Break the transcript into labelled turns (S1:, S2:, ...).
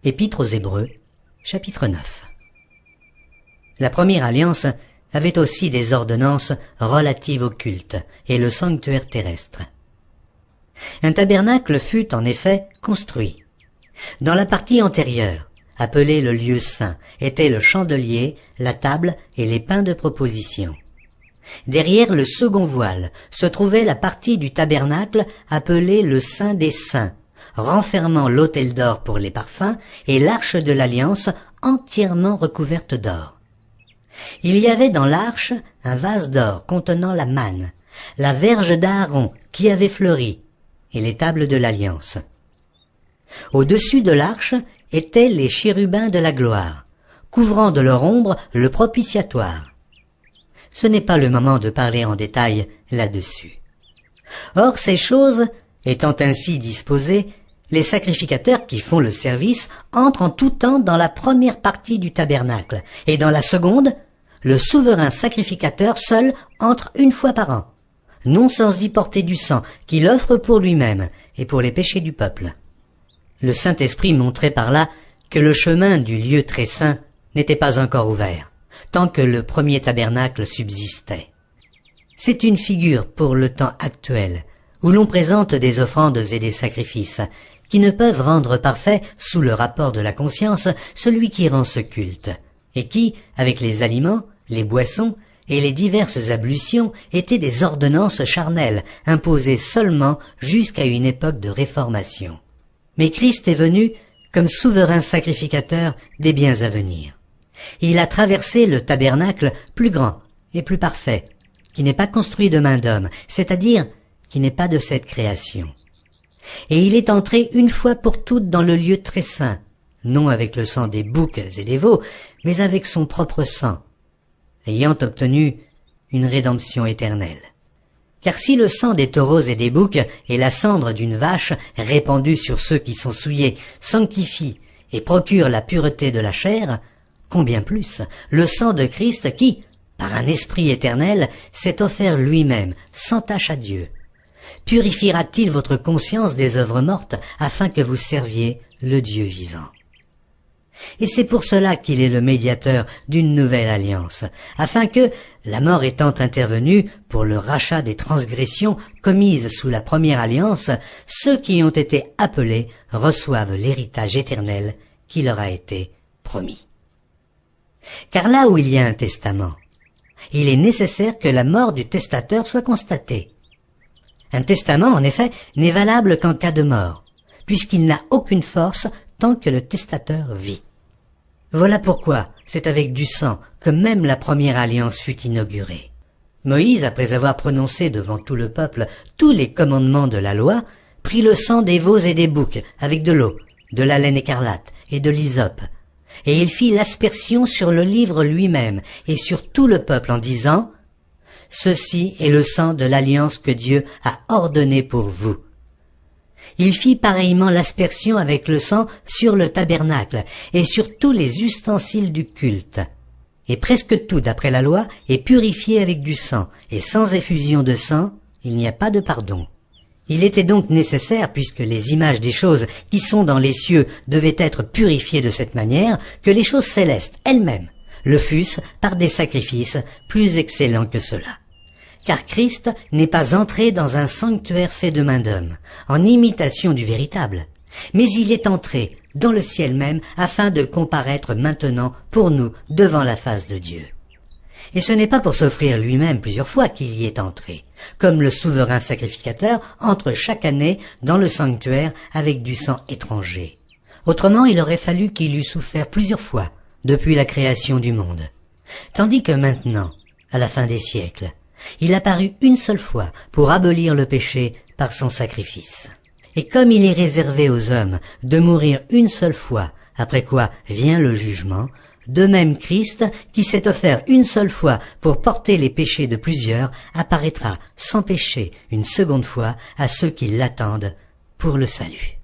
S1: Épître aux Hébreux, chapitre 9. La première alliance avait aussi des ordonnances relatives au culte et le sanctuaire terrestre. Un tabernacle fut en effet construit. Dans la partie antérieure, appelée le lieu saint, étaient le chandelier, la table et les pains de proposition. Derrière le second voile se trouvait la partie du tabernacle appelée le Saint des Saints, renfermant l'autel d'or pour les parfums et l'arche de l'Alliance entièrement recouverte d'or. Il y avait dans l'arche un vase d'or contenant la manne, la verge d'Aaron qui avait fleuri, et les tables de l'Alliance. Au-dessus de l'arche étaient les chérubins de la gloire, couvrant de leur ombre le propitiatoire. Ce n'est pas le moment de parler en détail là-dessus. Or, ces choses étant ainsi disposées, les sacrificateurs qui font le service entrent en tout temps dans la première partie du tabernacle, et dans la seconde, le souverain sacrificateur seul entre une fois par an, non sans y porter du sang qu'il offre pour lui-même et pour les péchés du peuple. Le Saint-Esprit montrait par là que le chemin du lieu très saint n'était pas encore ouvert, tant que le premier tabernacle subsistait. C'est une figure pour le temps actuel, où l'on présente des offrandes et des sacrifices, qui ne peuvent rendre parfait, sous le rapport de la conscience, celui qui rend ce culte, et qui, avec les aliments, les boissons et les diverses ablutions, étaient des ordonnances charnelles, imposées seulement jusqu'à une époque de réformation. Mais Christ est venu comme souverain sacrificateur des biens à venir. Il a traversé le tabernacle plus grand et plus parfait, qui n'est pas construit de main d'homme, c'est-à-dire qui n'est pas de cette création. Et il est entré une fois pour toutes dans le lieu très saint, non avec le sang des boucs et des veaux, mais avec son propre sang, ayant obtenu une rédemption éternelle. Car si le sang des taureaux et des boucs et la cendre d'une vache répandue sur ceux qui sont souillés sanctifie et procure la pureté de la chair, combien plus le sang de Christ qui, par un esprit éternel, s'est offert lui-même sans tache à Dieu, purifiera-t-il votre conscience des œuvres mortes afin que vous serviez le Dieu vivant? Et c'est pour cela qu'il est le médiateur d'une nouvelle alliance, afin que, la mort étant intervenue pour le rachat des transgressions commises sous la première alliance, ceux qui ont été appelés reçoivent l'héritage éternel qui leur a été promis. Car là où il y a un testament, il est nécessaire que la mort du testateur soit constatée. Un testament, en effet, n'est valable qu'en cas de mort, puisqu'il n'a aucune force tant que le testateur vit. Voilà pourquoi c'est avec du sang que même la première alliance fut inaugurée. Moïse, après avoir prononcé devant tout le peuple tous les commandements de la loi, prit le sang des veaux et des boucs avec de l'eau, de la laine écarlate et de l'hysope, et il fit l'aspersion sur le livre lui-même et sur tout le peuple en disant « Ceci est le sang de l'alliance que Dieu a ordonné pour vous. » Il fit pareillement l'aspersion avec le sang sur le tabernacle et sur tous les ustensiles du culte. Et presque tout, d'après la loi, est purifié avec du sang, et sans effusion de sang, il n'y a pas de pardon. Il était donc nécessaire, puisque les images des choses qui sont dans les cieux devaient être purifiées de cette manière, que les choses célestes elles-mêmes le fussent par des sacrifices plus excellents que cela. Car Christ n'est pas entré dans un sanctuaire fait de main d'homme, en imitation du véritable, mais il est entré dans le ciel même afin de comparaître maintenant pour nous devant la face de Dieu. Et ce n'est pas pour s'offrir lui-même plusieurs fois qu'il y est entré, comme le souverain sacrificateur entre chaque année dans le sanctuaire avec du sang étranger. Autrement, il aurait fallu qu'il eût souffert plusieurs fois depuis la création du monde. Tandis que maintenant, à la fin des siècles, il apparut une seule fois pour abolir le péché par son sacrifice. Et comme il est réservé aux hommes de mourir une seule fois, après quoi vient le jugement, de même Christ, qui s'est offert une seule fois pour porter les péchés de plusieurs, apparaîtra sans péché une seconde fois à ceux qui l'attendent pour le salut.